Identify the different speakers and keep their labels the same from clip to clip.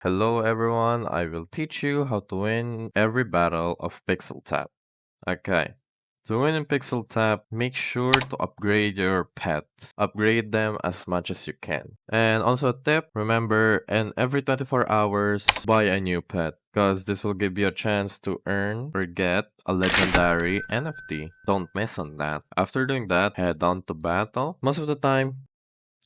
Speaker 1: Hello everyone, I will teach you how to win every battle of Pixeltap. Okay. To win in Pixeltap, make sure to upgrade your pets. Upgrade them as much as you can. And also a tip, remember, and every 24 hours, buy a new pet. Because this will give you a chance to earn or get a legendary NFT. Don't miss on that. After doing that, head on to battle. Most of the time,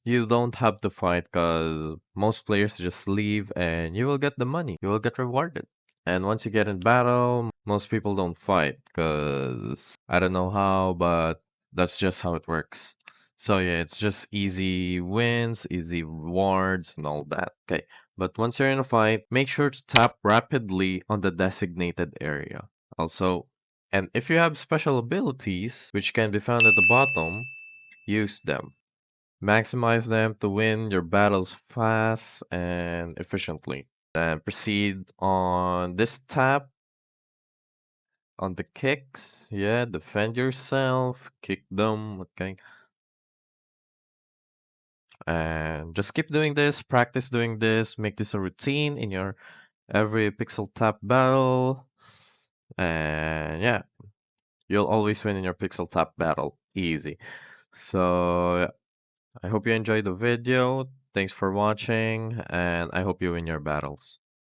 Speaker 1: you don't have to fight because most players just leave and you will get the money. You will get rewarded. And once you get in battle, most people don't fight because I don't know how, but that's just how it works. So yeah, it's just easy wins, easy rewards, and all that. Okay, but once you're in a fight, make sure to tap rapidly on the designated area. Also, and if you have special abilities, which can be found at the bottom, use them. Maximize them to win your battles fast and efficiently. Then proceed on this tab on the kicks. Yeah, defend yourself, kick them, okay? And just keep doing this, practice doing this, make this a routine in your every pixel tap battle. And yeah, you'll always win in your pixel tap battle. Easy. So I hope you enjoyed the video. Thanks for watching, and I hope you win your battles.